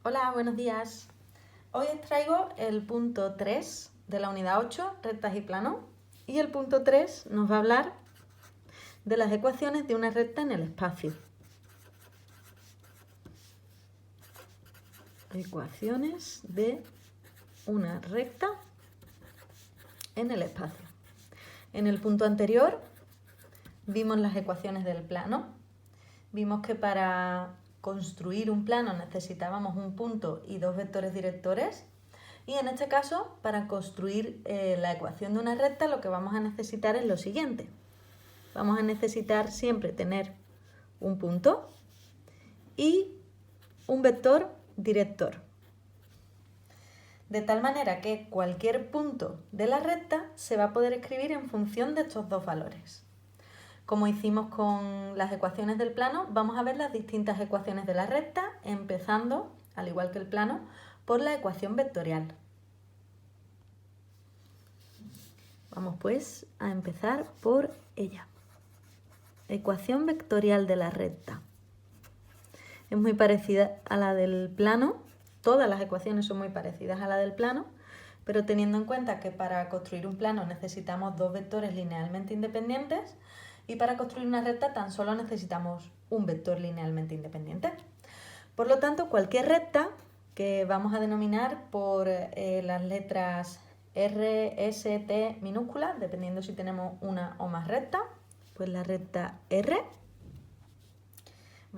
Hola, buenos días. Hoy os traigo el punto 3 de la unidad 8, rectas y plano. Y el punto 3 nos va a hablar de las ecuaciones de una recta en el espacio. Ecuaciones de una recta en el espacio. En el punto anterior vimos las ecuaciones del plano. Vimos que para construir un plano necesitábamos un punto y dos vectores directores. Y en este caso, para construir la ecuación de una recta, lo que vamos a necesitar es lo siguiente. Vamos a necesitar siempre tener un punto y un vector director. De tal manera que cualquier punto de la recta se va a poder escribir en función de estos dos valores. Como hicimos con las ecuaciones del plano, vamos a ver las distintas ecuaciones de la recta, empezando, al igual que el plano, por la ecuación vectorial. Vamos pues a empezar por ella. Ecuación vectorial de la recta. Es muy parecida a la del plano, todas las ecuaciones son muy parecidas a la del plano, pero teniendo en cuenta que para construir un plano necesitamos dos vectores linealmente independientes y para construir una recta tan solo necesitamos un vector linealmente independiente. Por lo tanto, cualquier recta que vamos a denominar por las letras R, S, T minúsculas, dependiendo si tenemos una o más rectas, pues la recta R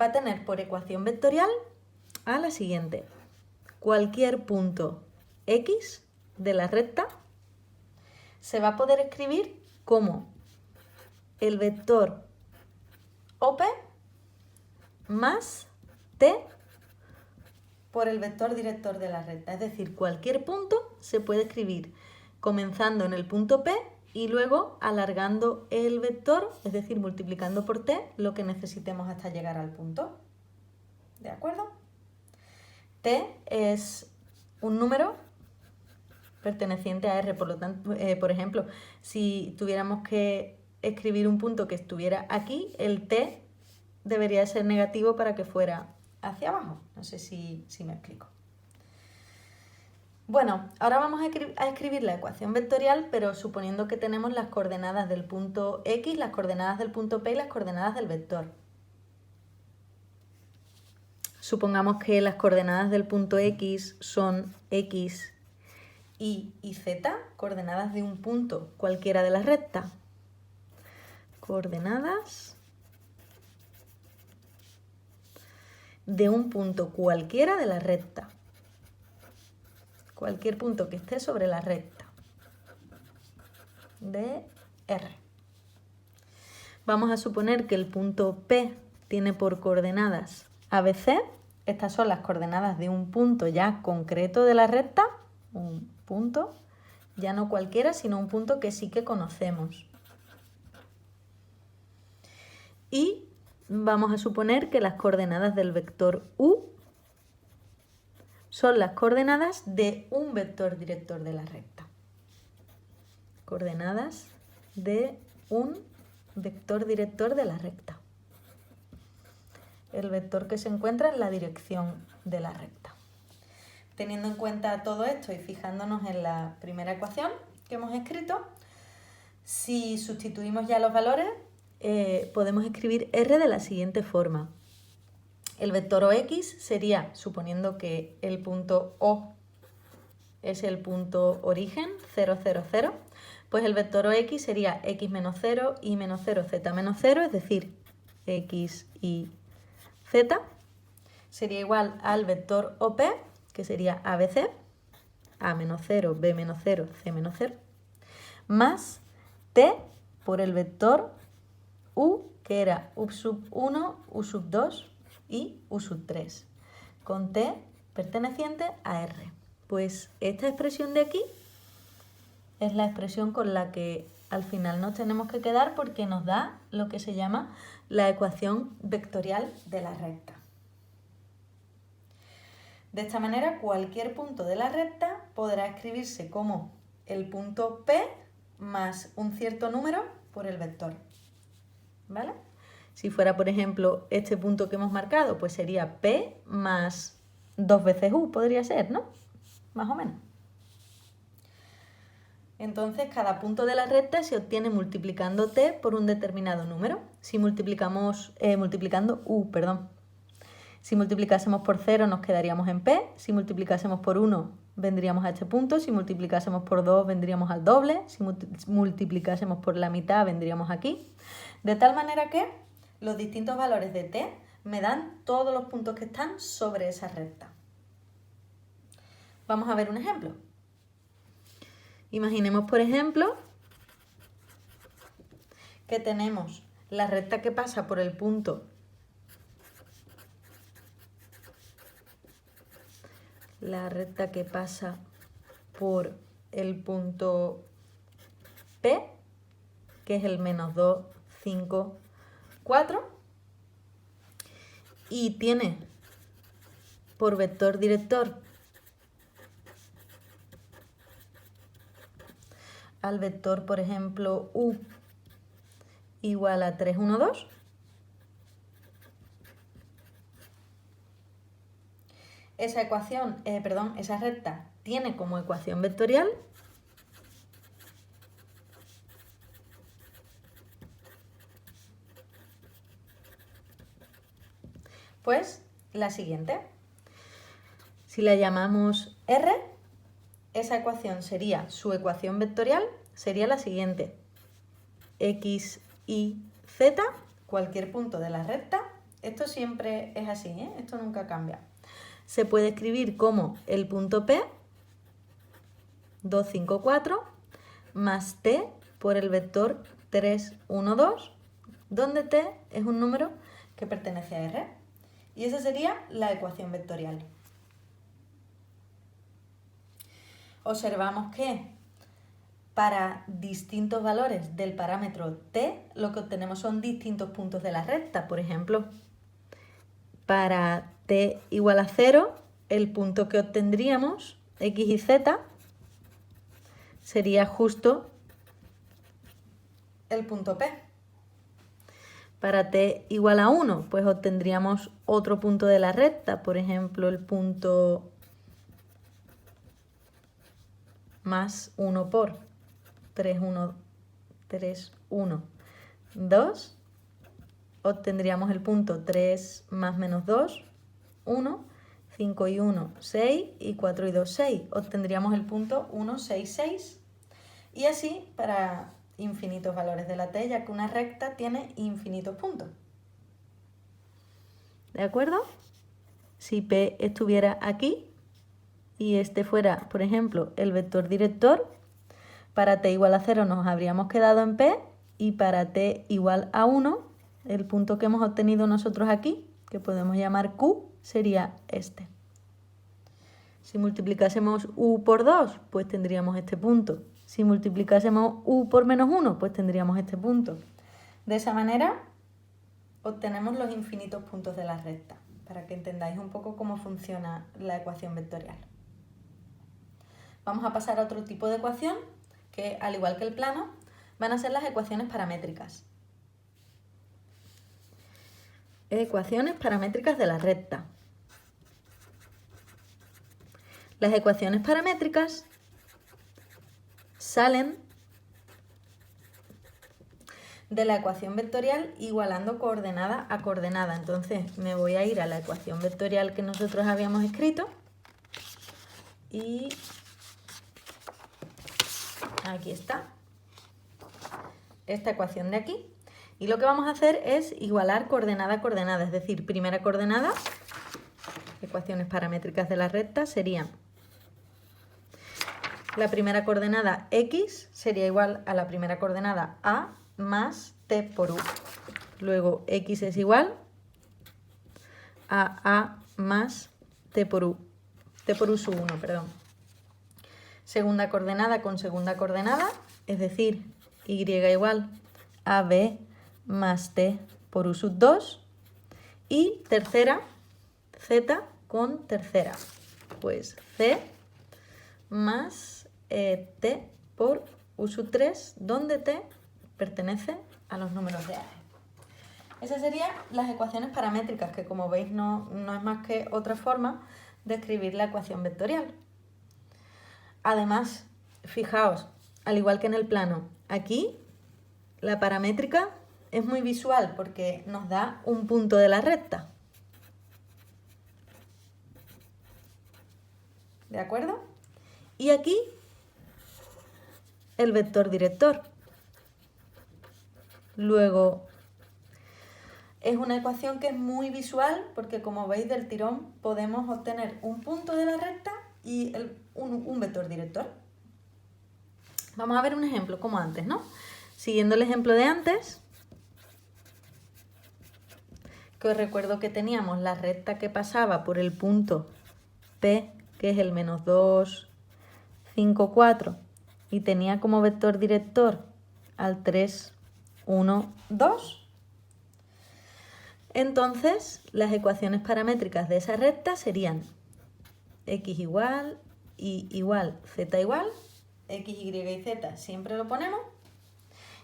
va a tener por ecuación vectorial a la siguiente. Cualquier punto X de la recta se va a poder escribir como el vector OP más T por el vector director de la recta. Es decir, cualquier punto se puede escribir comenzando en el punto P y luego alargando el vector, es decir, multiplicando por T lo que necesitemos hasta llegar al punto. ¿De acuerdo? T es un número perteneciente a R, por lo tanto, por ejemplo, si tuviéramos que escribir un punto que estuviera aquí, el T debería ser negativo para que fuera hacia abajo. No sé si me explico. Bueno, ahora vamos a escribir la ecuación vectorial, pero suponiendo que tenemos las coordenadas del punto X, las coordenadas del punto P y las coordenadas del vector. Supongamos que las coordenadas del punto X son X, Y y Z, coordenadas de un punto cualquiera de la recta. Coordenadas de un punto cualquiera de la recta. Cualquier punto que esté sobre la recta de R. Vamos a suponer que el punto P tiene por coordenadas ABC. Estas son las coordenadas de un punto ya concreto de la recta. Un punto, ya no cualquiera, sino un punto que sí que conocemos. Y vamos a suponer que las coordenadas del vector U son las coordenadas de un vector director de la recta. Coordenadas de un vector director de la recta. El vector que se encuentra en la dirección de la recta. Teniendo en cuenta todo esto y fijándonos en la primera ecuación que hemos escrito, si sustituimos ya los valores, podemos escribir R de la siguiente forma. El vector OX sería, suponiendo que el punto O es el punto origen, 0, 0, 0, pues el vector OX sería X menos 0, Y menos 0, Z menos 0, es decir, X, Y, Z, sería igual al vector OP, que sería ABC, A menos 0, B menos 0, C menos 0, más T por el vector U, que era U sub 1, U sub 2 y U sub 3, con T perteneciente a R. Pues esta expresión de aquí es la expresión con la que al final nos tenemos que quedar porque nos da lo que se llama la ecuación vectorial de la recta. De esta manera, cualquier punto de la recta podrá escribirse como el punto P más un cierto número por el vector. ¿Vale? Si fuera, por ejemplo, este punto que hemos marcado, pues sería P más 2 veces u, podría ser, ¿no? Más o menos. Entonces, cada punto de la recta se obtiene multiplicando t por un determinado número. Si multiplicando u, perdón. Si multiplicásemos por 0 nos quedaríamos en p, si multiplicásemos por 1 vendríamos a este punto, si multiplicásemos por 2 vendríamos al doble, si multiplicásemos por la mitad vendríamos aquí. De tal manera que los distintos valores de t me dan todos los puntos que están sobre esa recta. Vamos a ver un ejemplo. Imaginemos, por ejemplo, que tenemos la recta que pasa por el punto P, que es el menos 2, 5, 4, y tiene por vector director al vector, por ejemplo, u igual a 3, 1, 2. Esa recta tiene como ecuación vectorial pues la siguiente. Si la llamamos R, esa ecuación sería, su ecuación vectorial sería la siguiente. X, Y, Z, cualquier punto de la recta. Esto siempre es así, ¿eh? Esto nunca cambia. Se puede escribir como el punto P, 2, 5, 4, más T por el vector 3, 1, 2, donde T es un número que pertenece a R. Y esa sería la ecuación vectorial. Observamos que para distintos valores del parámetro t, lo que obtenemos son distintos puntos de la recta. Por ejemplo, para t igual a 0, el punto que obtendríamos, x y z, sería justo el punto P. Para t igual a 1, pues obtendríamos otro punto de la recta, por ejemplo, el punto más 1 por 3, 1, 3, 1, 2. Obtendríamos el punto 3 más menos 2, 1, 5 y 1, 6 y 4 y 2, 6. Obtendríamos el punto 1, 6, 6. Y así para infinitos valores de la t, ya que una recta tiene infinitos puntos. ¿De acuerdo? Si P estuviera aquí y este fuera, por ejemplo, el vector director, para t igual a 0 nos habríamos quedado en P, y para t igual a 1, el punto que hemos obtenido nosotros aquí, que podemos llamar Q, sería este. Si multiplicásemos u por 2, pues tendríamos este punto. Si multiplicásemos u por menos 1, pues tendríamos este punto. De esa manera obtenemos los infinitos puntos de la recta, para que entendáis un poco cómo funciona la ecuación vectorial. Vamos a pasar a otro tipo de ecuación, que al igual que el plano, van a ser las ecuaciones paramétricas. Ecuaciones paramétricas de la recta. Las ecuaciones paramétricas salen de la ecuación vectorial igualando coordenada a coordenada. Entonces me voy a ir a la ecuación vectorial que nosotros habíamos escrito y aquí está esta ecuación de aquí. Y lo que vamos a hacer es igualar coordenada a coordenada, es decir, primera coordenada, ecuaciones paramétricas de la recta serían la primera coordenada x sería igual a la primera coordenada a más t por u. Luego x es igual a más t por u sub 1, perdón. Segunda coordenada con segunda coordenada, es decir, y igual a b más t por u sub 2. Y tercera, z con tercera, pues c más t por u sub 3, donde t pertenece a los números reales. Esas serían las ecuaciones paramétricas, que como veis no es más que otra forma de escribir la ecuación vectorial. Además, fijaos, al igual que en el plano, aquí la paramétrica es muy visual porque nos da un punto de la recta. ¿De acuerdo? Y aquí el vector director. Luego, es una ecuación que es muy visual porque, como veis del tirón, podemos obtener un punto de la recta y un vector director. Vamos a ver un ejemplo como antes, ¿no? Siguiendo el ejemplo de antes, que os recuerdo que teníamos la recta que pasaba por el punto P, que es el menos 2, 5, 4, y tenía como vector director al 3, 1, 2. Entonces, las ecuaciones paramétricas de esa recta serían x igual, y igual, z igual, x, y y z siempre lo ponemos.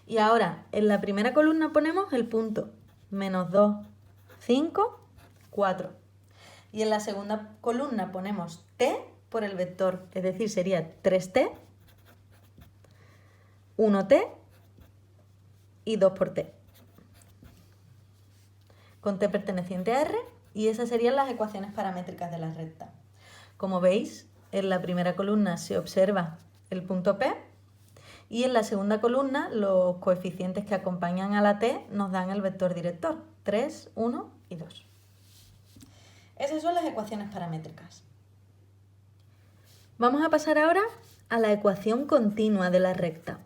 Y ahora, en la primera columna ponemos el punto menos 2, 5, 4. Y en la segunda columna ponemos t por el vector, es decir, sería 3t, 1t y 2 por t, con t perteneciente a R, y esas serían las ecuaciones paramétricas de la recta. Como veis, en la primera columna se observa el punto P, y en la segunda columna los coeficientes que acompañan a la t nos dan el vector director, 3, 1 y 2. Esas son las ecuaciones paramétricas. Vamos a pasar ahora a la ecuación continua de la recta.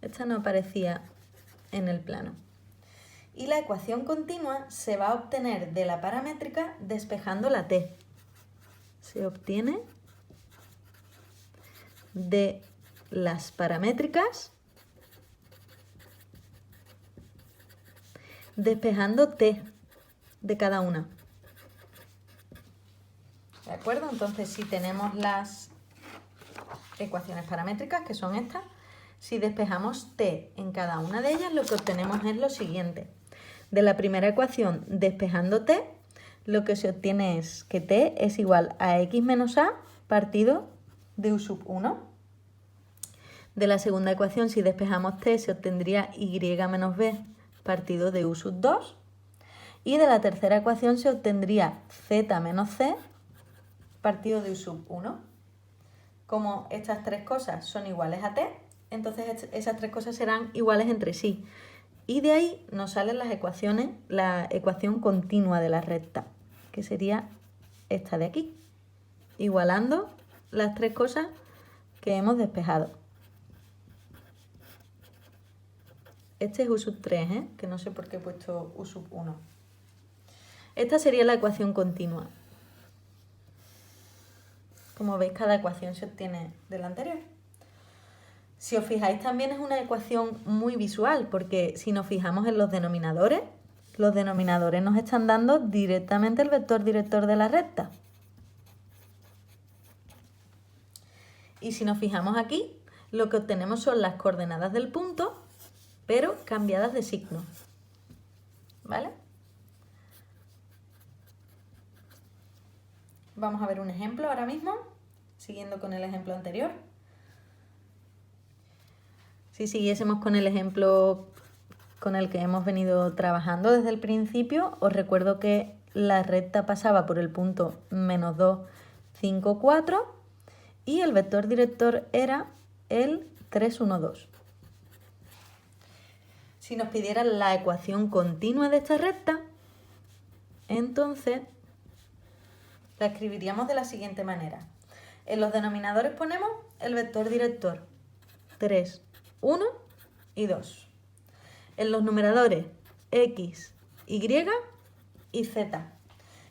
Esta no aparecía en el plano. Y la ecuación continua se va a obtener de la paramétrica despejando la t. Se obtiene de las paramétricas despejando t de cada una. ¿De acuerdo? Entonces, si tenemos las ecuaciones paramétricas, que son estas, si despejamos t en cada una de ellas, lo que obtenemos es lo siguiente. De la primera ecuación despejando t, lo que se obtiene es que t es igual a x menos a partido de u sub 1. De la segunda ecuación, si despejamos t, se obtendría y menos b partido de u sub 2. Y de la tercera ecuación se obtendría z menos c partido de u sub 1. Como estas tres cosas son iguales a t, entonces esas tres cosas serán iguales entre sí. Y de ahí nos salen las ecuaciones, la ecuación continua de la recta, que sería esta de aquí, igualando las tres cosas que hemos despejado. Este es u sub 3, que no sé por qué he puesto u sub 1. Esta sería la ecuación continua. Como veis, cada ecuación se obtiene de la anterior. Si os fijáis, también es una ecuación muy visual, porque si nos fijamos en los denominadores nos están dando directamente el vector director de la recta. Y si nos fijamos aquí, lo que obtenemos son las coordenadas del punto, pero cambiadas de signo. ¿Vale? Vamos a ver un ejemplo ahora mismo, siguiendo con el ejemplo anterior. Si siguiésemos con el ejemplo con el que hemos venido trabajando desde el principio, os recuerdo que la recta pasaba por el punto menos 2, 5, 4 y el vector director era el 3, 1, 2. Si nos pidieran la ecuación continua de esta recta, entonces la escribiríamos de la siguiente manera. En los denominadores ponemos el vector director 3, 1 y 2. En los numeradores x, y y z.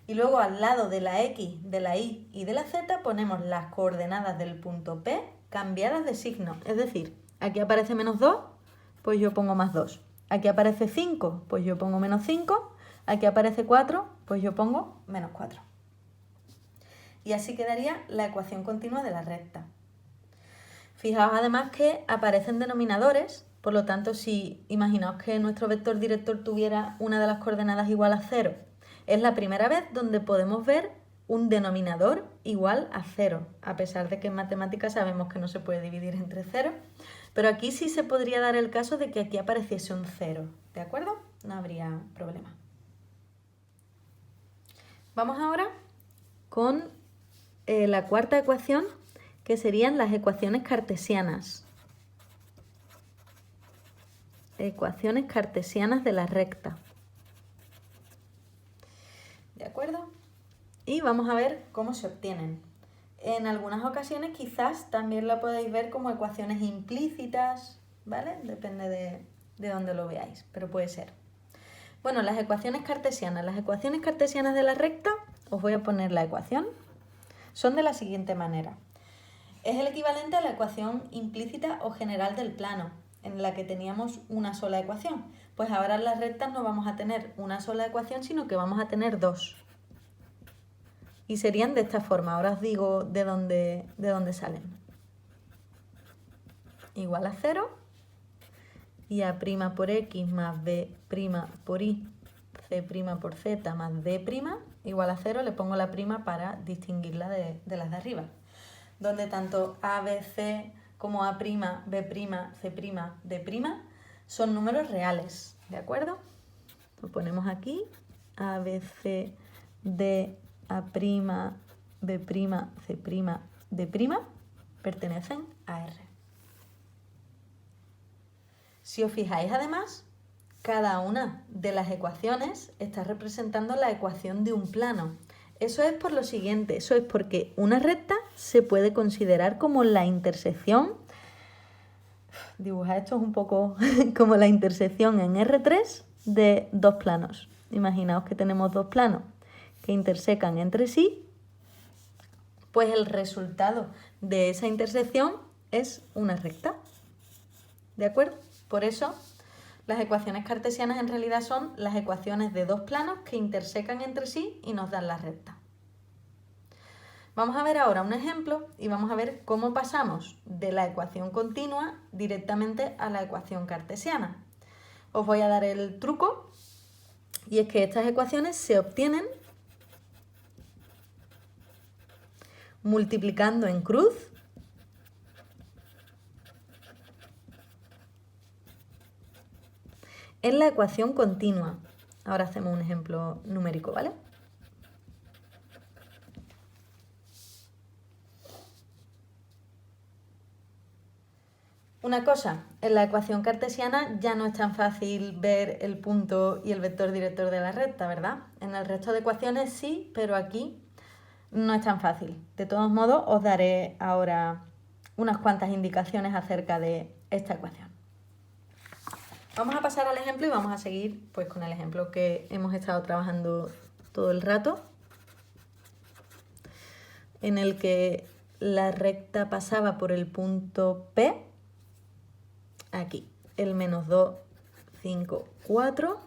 Y luego al lado de la x, de la y y de la z ponemos las coordenadas del punto P cambiadas de signo. Es decir, aquí aparece menos 2, pues yo pongo más 2. Aquí aparece 5, pues yo pongo menos 5. Aquí aparece 4, pues yo pongo menos 4. Y así quedaría la ecuación continua de la recta. Fijaos además que aparecen denominadores, por lo tanto, si imaginaos que nuestro vector director tuviera una de las coordenadas igual a 0 Es la primera vez donde podemos ver un denominador igual a 0, a pesar de que en matemáticas sabemos que no se puede dividir entre 0, pero aquí sí se podría dar el caso de que aquí apareciese un 0, ¿de acuerdo? No habría problema. Vamos ahora con la cuarta ecuación, que serían las ecuaciones cartesianas. Ecuaciones cartesianas de la recta. ¿De acuerdo? Y vamos a ver cómo se obtienen. En algunas ocasiones quizás también lo podéis ver como ecuaciones implícitas, ¿vale? Depende de dónde lo veáis, pero puede ser. Bueno, las ecuaciones cartesianas. Las ecuaciones cartesianas de la recta, os voy a poner la ecuación, son de la siguiente manera. Es el equivalente a la ecuación implícita o general del plano, en la que teníamos una sola ecuación. Pues ahora en las rectas no vamos a tener una sola ecuación, sino que vamos a tener dos. Y serían de esta forma. Ahora os digo de dónde salen. Igual a 0 y a' por x más b' por y, c' por z más d' igual a 0, le pongo la prima para distinguirla de las de arriba. Donde tanto a, b, c como a', b', c', d' son números reales, ¿de acuerdo? Lo ponemos aquí, a, b, c, d, a', b', c', d' pertenecen a R. Si os fijáis además, cada una de las ecuaciones está representando la ecuación de un plano. Eso es por lo siguiente, eso es porque una recta se puede considerar como la intersección, dibujar esto es un poco como la intersección en R3 de dos planos. Imaginaos que tenemos dos planos que intersecan entre sí, pues el resultado de esa intersección es una recta. ¿De acuerdo? Por eso las ecuaciones cartesianas en realidad son las ecuaciones de dos planos que intersecan entre sí y nos dan la recta. Vamos a ver ahora un ejemplo y vamos a ver cómo pasamos de la ecuación continua directamente a la ecuación cartesiana. Os voy a dar el truco y es que estas ecuaciones se obtienen multiplicando en cruz en la ecuación continua. Ahora hacemos un ejemplo numérico, ¿vale? Una cosa, en la ecuación cartesiana ya no es tan fácil ver el punto y el vector director de la recta, ¿verdad? En el resto de ecuaciones sí, pero aquí no es tan fácil. De todos modos, os daré ahora unas cuantas indicaciones acerca de esta ecuación. Vamos a pasar al ejemplo y vamos a seguir pues, con el ejemplo que hemos estado trabajando todo el rato, en el que la recta pasaba por el punto P, aquí, el menos 2, 5, 4,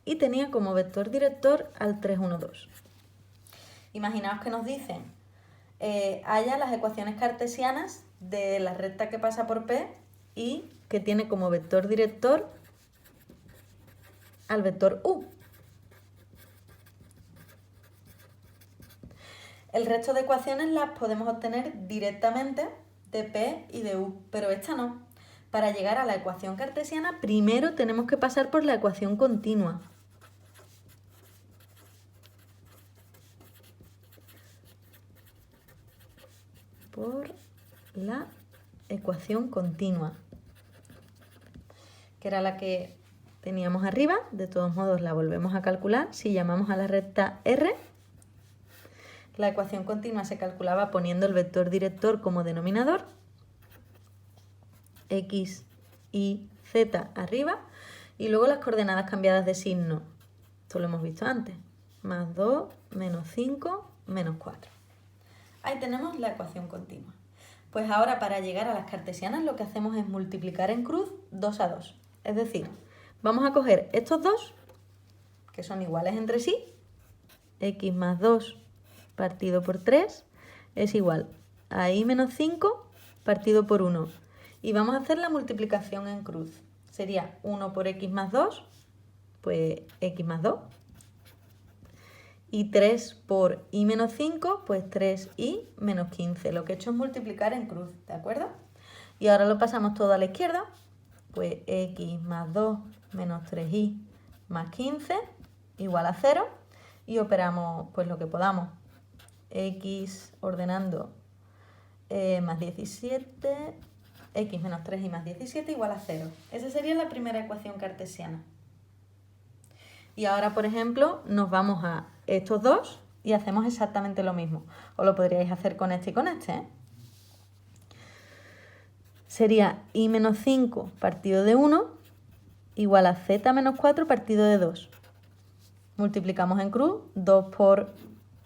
y tenía como vector director al 3, 1, 2. Imaginaos que nos dicen, haya las ecuaciones cartesianas de la recta que pasa por P y que tiene como vector director al vector U. El resto de ecuaciones las podemos obtener directamente de P y de U, pero esta no. Para llegar a la ecuación cartesiana, primero tenemos que pasar por la ecuación continua. Por la ecuación continua, que era la que teníamos arriba. De todos modos la volvemos a calcular. Si llamamos a la recta R, la ecuación continua se calculaba poniendo el vector director como denominador, X, Y, Z arriba, y luego las coordenadas cambiadas de signo. Esto lo hemos visto antes. Más 2, menos 5, menos 4. Ahí tenemos la ecuación continua. Pues ahora para llegar a las cartesianas lo que hacemos es multiplicar en cruz 2 a 2. Es decir, vamos a coger estos dos, que son iguales entre sí, X más 2 partido por 3 es igual a Y menos 5 partido por 1. Y vamos a hacer la multiplicación en cruz. Sería 1 por X más 2, pues X más 2. Y 3 por i menos 5, pues 3i menos 15. Lo que he hecho es multiplicar en cruz, ¿de acuerdo? Y ahora lo pasamos todo a la izquierda. Pues x más 2 menos 3i más 15 igual a 0. Y operamos pues lo que podamos. X ordenando más 17, x menos 3i más 17 igual a 0. Esa sería la primera ecuación cartesiana. Y ahora, por ejemplo, nos vamos a estos dos y hacemos exactamente lo mismo. O lo podríais hacer con este y con este, ¿eh? Sería i menos 5 partido de 1 igual a z menos 4 partido de 2. Multiplicamos en cruz, 2 por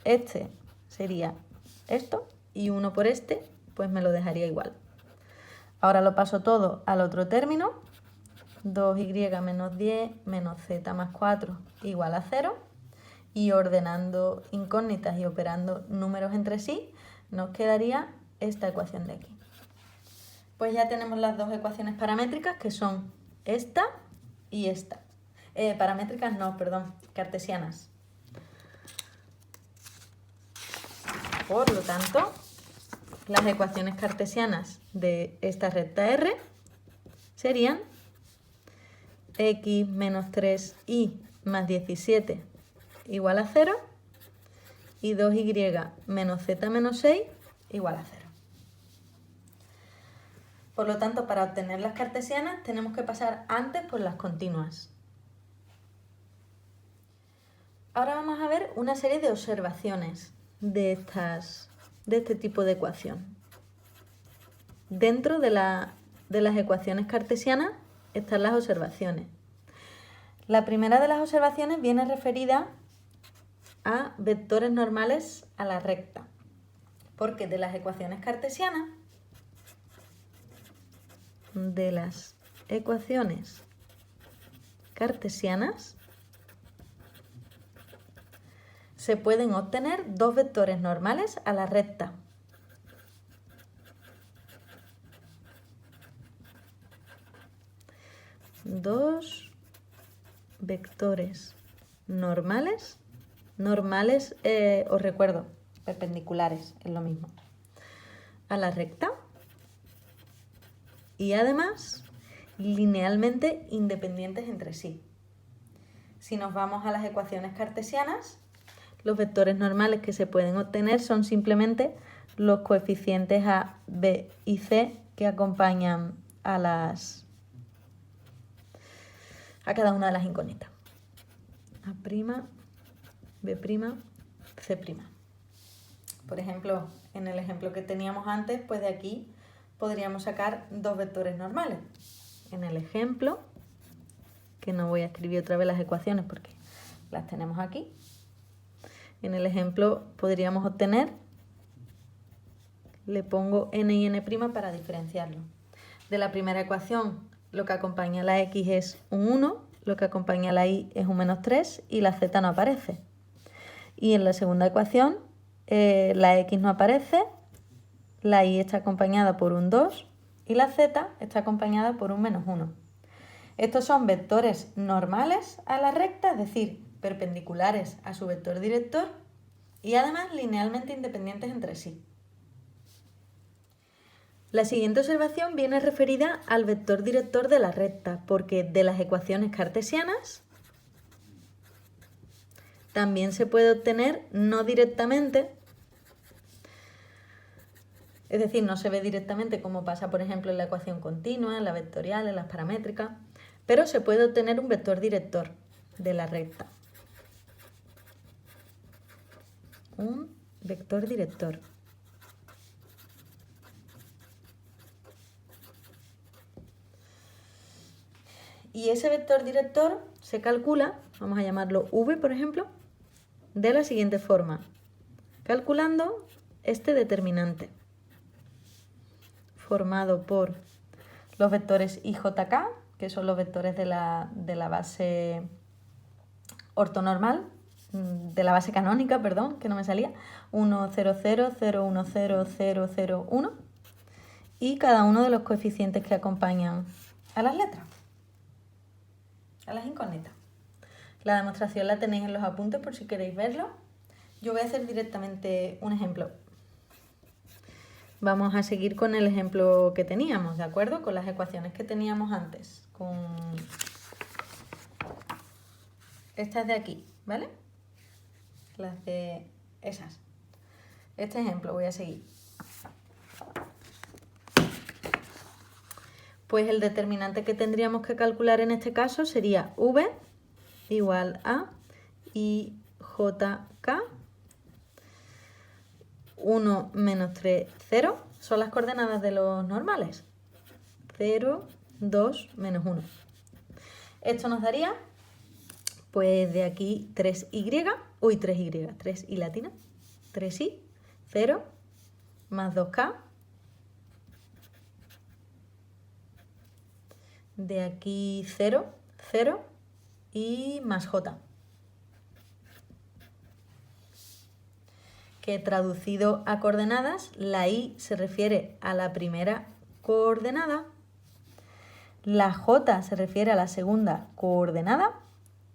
este sería esto y 1 por este, pues me lo dejaría igual. Ahora lo paso todo al otro término. 2y menos 10 menos z más 4 igual a 0. Y ordenando incógnitas y operando números entre sí, nos quedaría esta ecuación de aquí. Pues ya tenemos las dos ecuaciones paramétricas, que son esta y esta. Paramétricas no, perdón, cartesianas. Por lo tanto, las ecuaciones cartesianas de esta recta R serían x menos 3i más 17 igual a 0 y 2y menos z menos 6 igual a 0. Por lo tanto, para obtener las cartesianas tenemos que pasar antes por las continuas. Ahora vamos a ver una serie de observaciones de este tipo de ecuación. Dentro de las ecuaciones cartesianas están las observaciones. La primera de las observaciones viene referida a vectores normales a la recta, porque de las ecuaciones cartesianas se pueden obtener dos vectores normales a la recta. Dos vectores normales, os recuerdo, perpendiculares, es lo mismo, a la recta. Y además linealmente independientes entre sí. Si nos vamos a las ecuaciones cartesianas, los vectores normales que se pueden obtener son simplemente los coeficientes a, b y c que acompañan a cada una de las incógnitas. A', b', c'. Por ejemplo, en el ejemplo que teníamos antes, pues de aquí podríamos sacar dos vectores normales. En el ejemplo, que no voy a escribir otra vez las ecuaciones porque las tenemos aquí. En el ejemplo podríamos obtener, le pongo n y n' para diferenciarlo. De la primera ecuación, lo que acompaña a la x es un 1, lo que acompaña a la y es un menos 3 y la z no aparece. Y en la segunda ecuación, la x no aparece, la y está acompañada por un 2 y la z está acompañada por un menos 1. Estos son vectores normales a la recta, es decir, perpendiculares a su vector director y además linealmente independientes entre sí. La siguiente observación viene referida al vector director de la recta, porque de las ecuaciones cartesianas también se puede obtener no directamente, es decir, no se ve directamente como pasa, por ejemplo, en la ecuación continua, en la vectorial, en las paramétricas, pero se puede obtener un vector director de la recta. Un vector director. Y ese vector director se calcula, vamos a llamarlo v, por ejemplo, de la siguiente forma, calculando este determinante, formado por los vectores IJK, que son los vectores de la base ortonormal, de la base canónica, perdón, que no me salía, 1, 0, 0, 0, 1, 0, 0, 0, 1, y cada uno de los coeficientes que acompañan a las letras, a las incógnitas. La demostración la tenéis en los apuntes por si queréis verlo. yo voy a hacer directamente un ejemplo. Vamos a seguir con el ejemplo que teníamos, ¿de acuerdo? Con las ecuaciones que teníamos antes, con estas de aquí, ¿vale? Las de esas. Este ejemplo voy a seguir. Pues el determinante que tendríamos que calcular en este caso sería v igual a IJK 1 menos 3, 0. Son las coordenadas de los normales. 0, 2, menos 1. Esto nos daría, pues de aquí 3y, 3y latina, 3i, 0, más 2k. De aquí 0, 0 y más j. Que traducido a coordenadas, la i se refiere a la primera coordenada, la j se refiere a la segunda coordenada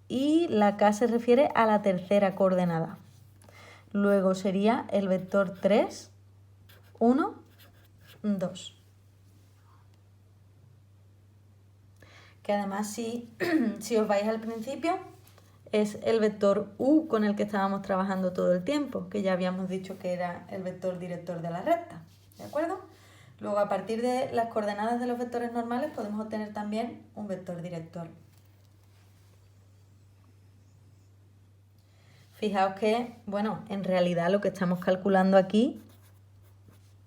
y la k se refiere a la tercera coordenada. Luego sería el vector 3, 1, 2. Que además si os vais al principio, es el vector u con el que estábamos trabajando todo el tiempo, que ya habíamos dicho que era el vector director de la recta, ¿de acuerdo? Luego, a partir de las coordenadas de los vectores normales, podemos obtener también un vector director. Fijaos que, bueno, en realidad lo que estamos calculando aquí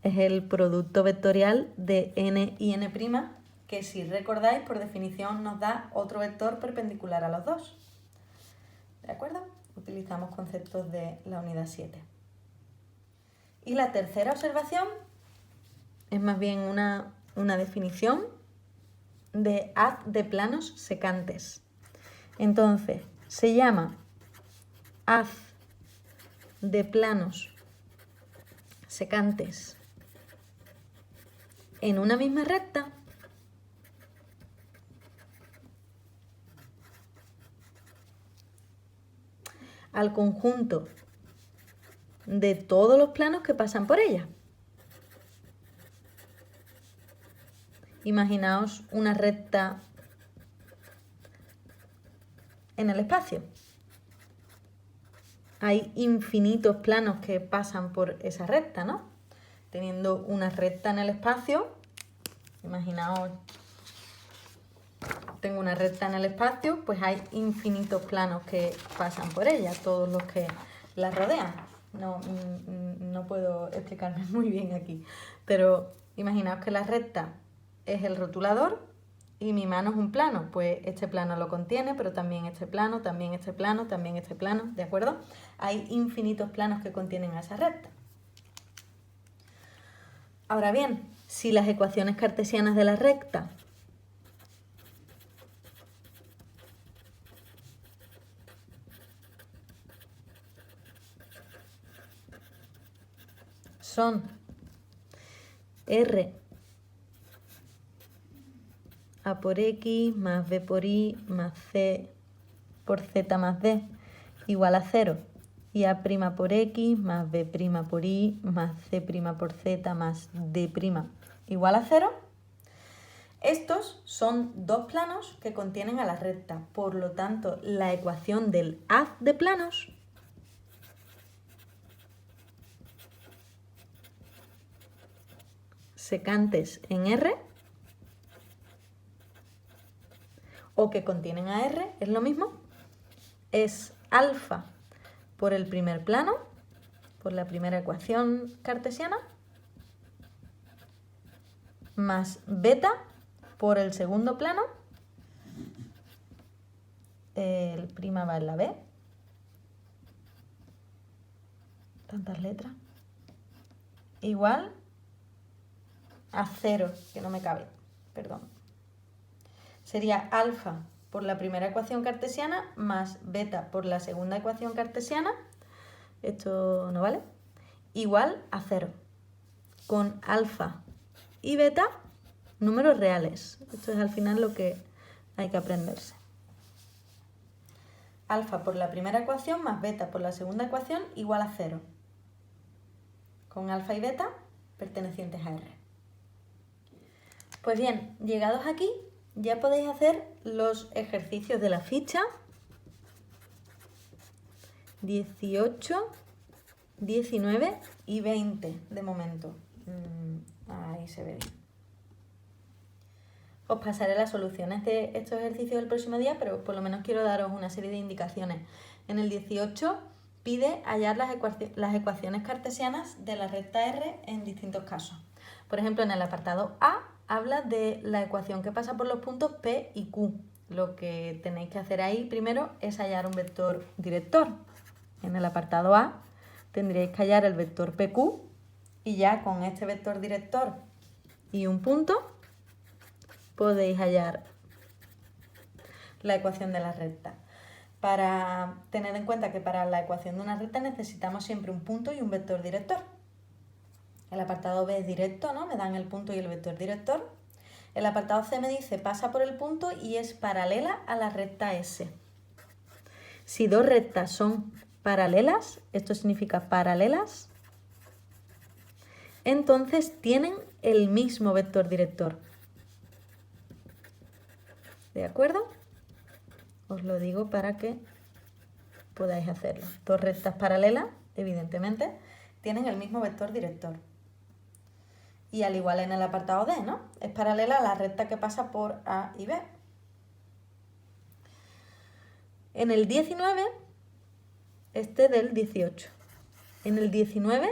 es el producto vectorial de n y n', que si recordáis, por definición nos da otro vector perpendicular a los dos. ¿De acuerdo? Utilizamos conceptos de la unidad 7. Y la tercera observación es más bien una definición de haz de planos secantes. Entonces, se llama haz de planos secantes en una misma recta al conjunto de todos los planos que pasan por ella. Imaginaos una recta en el espacio. Hay infinitos planos que pasan por esa recta, ¿no? Teniendo una recta en el espacio, imaginaos, tengo una recta en el espacio, pues hay infinitos planos que pasan por ella, todos los que la rodean. No puedo explicarme muy bien aquí, pero imaginaos que la recta es el rotulador y mi mano es un plano, pues este plano lo contiene, pero también este plano, también este plano, también este plano, ¿de acuerdo? Hay infinitos planos que contienen a esa recta. Ahora bien, si las ecuaciones cartesianas de la recta son R A por X más B por Y más C por Z más D igual a 0 y A' por X más B' por Y más C' por Z más D' igual a 0, estos son dos planos que contienen a la recta. Por lo tanto, la ecuación del haz de planos secantes en R o que contienen a R, es lo mismo, es alfa por el primer plano, por la primera ecuación cartesiana, más beta por el segundo plano, el prima va en la B, tantas letras, igual a 0, que no me cabe, perdón. Sería alfa por la primera ecuación cartesiana más beta por la segunda ecuación cartesiana, esto no vale, igual a 0, con alfa y beta números reales. Esto es al final lo que hay que aprenderse. alfa por la primera ecuación más beta por la segunda ecuación igual a 0. Con alfa y beta pertenecientes a R. Pues bien, llegados aquí, ya podéis hacer los ejercicios de la ficha 18, 19 y 20 de momento. Ahí se ve bien. Os pasaré las soluciones de estos ejercicios el próximo día, pero por lo menos quiero daros una serie de indicaciones. En el 18 pide hallar las ecuaciones cartesianas de la recta R en distintos casos. Por ejemplo, en el apartado A habla de la ecuación que pasa por los puntos P y Q. Lo que tenéis que hacer ahí primero es hallar un vector director. En el apartado A tendríais que hallar el vector PQ y ya con este vector director y un punto podéis hallar la ecuación de la recta. Para tener en cuenta que para la ecuación de una recta necesitamos siempre un punto y un vector director. El apartado B es directo, ¿no? Me dan el punto y el vector director. El apartado C me dice pasa por el punto y es paralela a la recta S. Si dos rectas son paralelas, esto significa paralelas, entonces tienen el mismo vector director. ¿De acuerdo? Os lo digo para que podáis hacerlo. Dos rectas paralelas, evidentemente, tienen el mismo vector director. Y al igual en el apartado D, ¿no? Es paralela a la recta que pasa por A y B. En el 19, este del 18. En el 19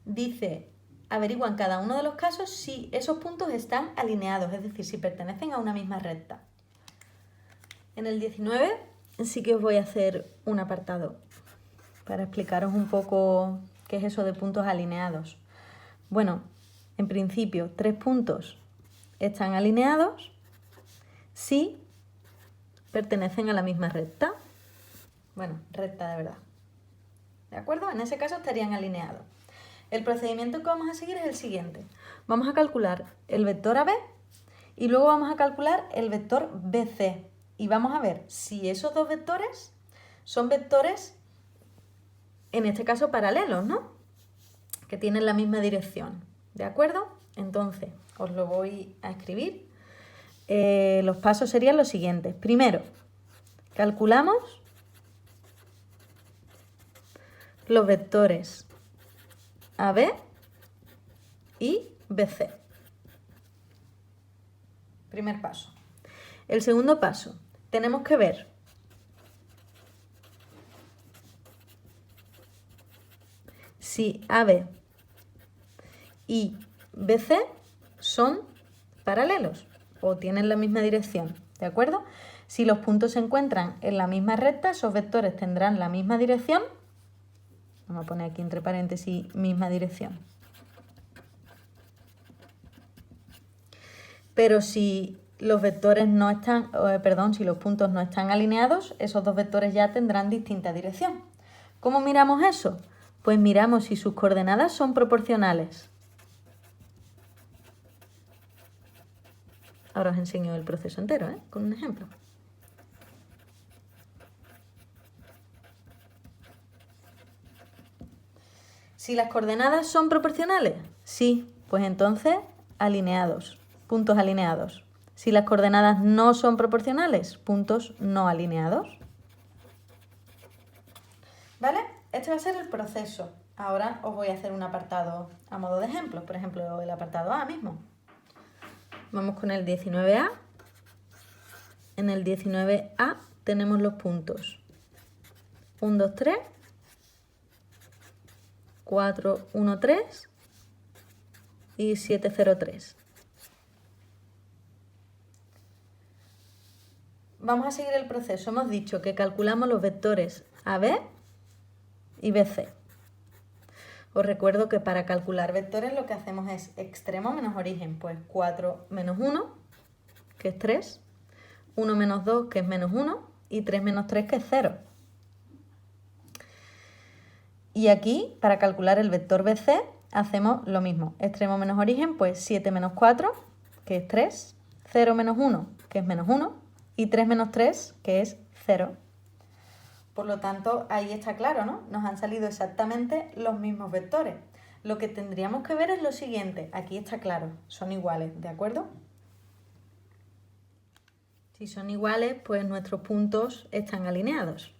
dice, averigua en cada uno de los casos si esos puntos están alineados, es decir, si pertenecen a una misma recta. En el 19 sí que os voy a hacer un apartado para explicaros un poco qué es eso de puntos alineados. Bueno, en principio, 3 puntos están alineados si pertenecen a la misma recta. Bueno, recta de verdad. ¿De acuerdo? En ese caso estarían alineados. El procedimiento que vamos a seguir es el siguiente. Vamos a calcular el vector AB y luego vamos a calcular el vector BC. Y vamos a ver si esos dos vectores son vectores, en este caso paralelos, ¿no? Que tienen la misma dirección. ¿De acuerdo? Entonces, os lo voy a escribir. Los pasos serían los siguientes. Primero, calculamos los vectores AB y BC. Primer paso. El segundo paso, tenemos que ver si AB y BC son paralelos o tienen la misma dirección, ¿de acuerdo? Si los puntos se encuentran en la misma recta, esos vectores tendrán la misma dirección. Vamos a poner aquí entre paréntesis misma dirección. Pero si los vectores no están, si los puntos no están alineados, esos dos vectores ya tendrán distinta dirección. ¿Cómo miramos eso? Pues miramos si sus coordenadas son proporcionales. Ahora os enseño el proceso entero, con un ejemplo. Si las coordenadas son proporcionales, sí, pues entonces alineados, puntos alineados. Si las coordenadas no son proporcionales, puntos no alineados. ¿Vale? Este va a ser el proceso. Ahora os voy a hacer un apartado a modo de ejemplo. Por ejemplo, el apartado A mismo. Vamos con el 19A. En el 19A tenemos los puntos 1, 2, 3, 4, 1, 3 y 7, 0, 3. Vamos a seguir el proceso. Hemos dicho que calculamos los vectores AB y BC. Os recuerdo que para calcular vectores lo que hacemos es extremo menos origen, pues 4 menos 1, que es 3, 1 menos 2, que es menos 1, y 3 menos 3, que es 0. Y aquí, para calcular el vector BC, hacemos lo mismo. Extremo menos origen, pues 7 menos 4, que es 3, 0 menos 1, que es menos 1, y 3 menos 3, que es 0. Por lo tanto, ahí está claro, ¿no? Nos han salido exactamente los mismos vectores. Lo que tendríamos que ver es lo siguiente. Aquí está claro, son iguales, ¿de acuerdo? Si son iguales, pues nuestros puntos están alineados.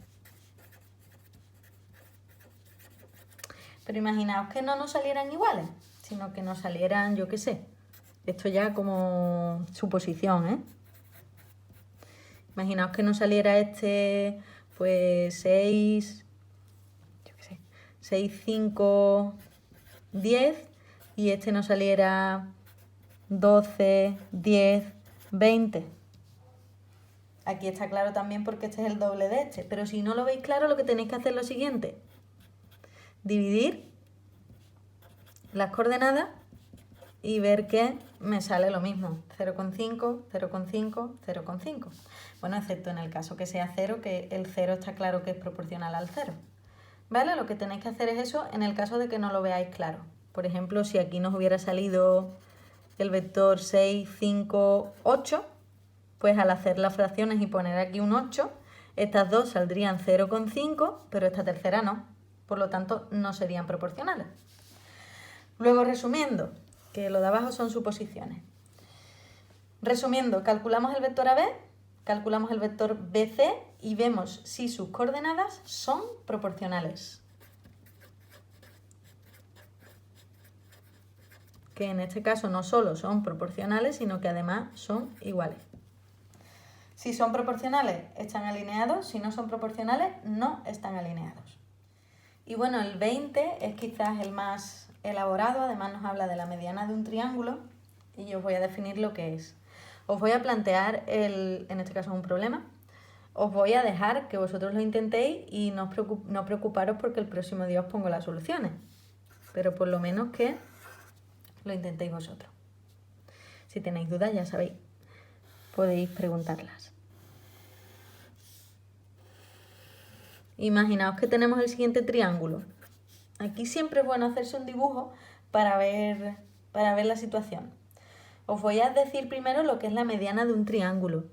Pero imaginaos que no nos salieran iguales, sino que nos salieran, yo qué sé, esto ya como suposición, ¿eh? Imaginaos que nos saliera este, pues 6, yo qué sé, 6, 5, 10 y este nos saliera 12, 10, 20. Aquí está claro también porque este es el doble de este, pero si no lo veis claro, lo que tenéis que hacer es lo siguiente. Dividir las coordenadas y ver que me sale lo mismo, 0,5, 0,5, 0,5. Bueno, excepto en el caso que sea 0, que el 0 está claro que es proporcional al 0. ¿Vale? Lo que tenéis que hacer es eso en el caso de que no lo veáis claro. Por ejemplo, si aquí nos hubiera salido el vector 6, 5, 8, pues al hacer las fracciones y poner aquí un 8, estas dos saldrían 0,5, pero esta tercera no. Por lo tanto, no serían proporcionales. Luego, resumiendo, que lo de abajo son suposiciones. Resumiendo, calculamos el vector AB, calculamos el vector BC y vemos si sus coordenadas son proporcionales. Que en este caso no solo son proporcionales, sino que además son iguales. Si son proporcionales, están alineados. Si no son proporcionales, no están alineados. Y bueno, el 20 es quizás el más elaborado. Además nos habla de la mediana de un triángulo. Y yo os voy a definir lo que es. Os voy a plantear, en este caso, un problema. Os voy a dejar que vosotros lo intentéis y no preocuparos porque el próximo día os pongo las soluciones. Pero por lo menos que lo intentéis vosotros. Si tenéis dudas, ya sabéis, podéis preguntarlas. Imaginaos que tenemos el siguiente triángulo. Aquí siempre es bueno hacerse un dibujo para ver la situación. Os voy a decir primero lo que es la mediana de un triángulo.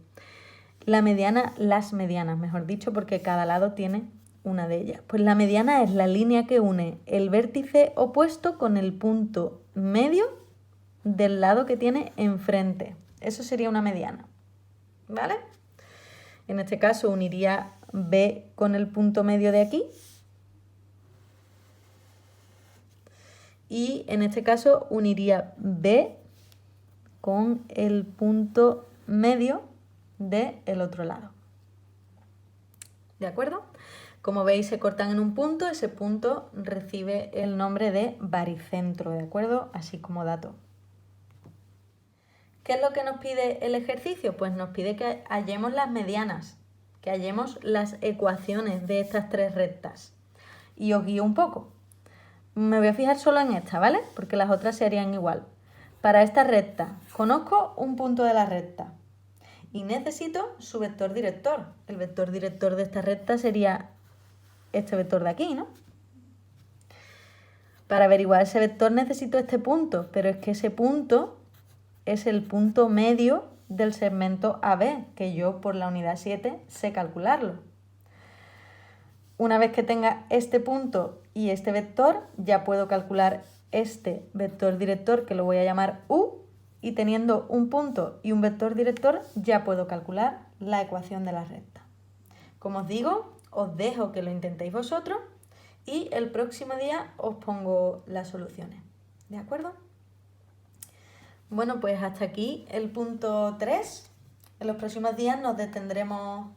Las medianas, mejor dicho, porque cada lado tiene una de ellas. Pues la mediana es la línea que une el vértice opuesto con el punto medio del lado que tiene enfrente. Eso sería una mediana, ¿vale? En este caso uniría B con el punto medio de aquí. Y en este caso uniría B con el punto medio del otro lado. ¿De acuerdo? Como veis, se cortan en un punto. Ese punto recibe el nombre de baricentro, ¿de acuerdo? Así como dato. ¿Qué es lo que nos pide el ejercicio? Pues nos pide que hallemos las medianas, que hallemos las ecuaciones de estas tres rectas. Y os guío un poco. Me voy a fijar solo en esta, ¿vale? Porque las otras serían igual. Para esta recta, conozco un punto de la recta y necesito su vector director. El vector director de esta recta sería este vector de aquí, ¿no? Para averiguar ese vector necesito este punto, pero es que ese punto es el punto medio del segmento AB, que yo por la unidad 7 sé calcularlo. Una vez que tenga este punto y este vector, ya puedo calcular este vector director, que lo voy a llamar U, y teniendo un punto y un vector director, ya puedo calcular la ecuación de la recta. Como os digo, os dejo que lo intentéis vosotros y el próximo día os pongo las soluciones. ¿De acuerdo? Bueno, pues hasta aquí el punto 3. En los próximos días nos detendremos,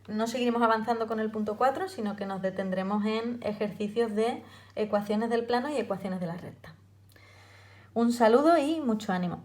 no seguiremos avanzando con el punto 4, sino que nos detendremos en ejercicios de ecuaciones del plano y ecuaciones de la recta. Un saludo y mucho ánimo.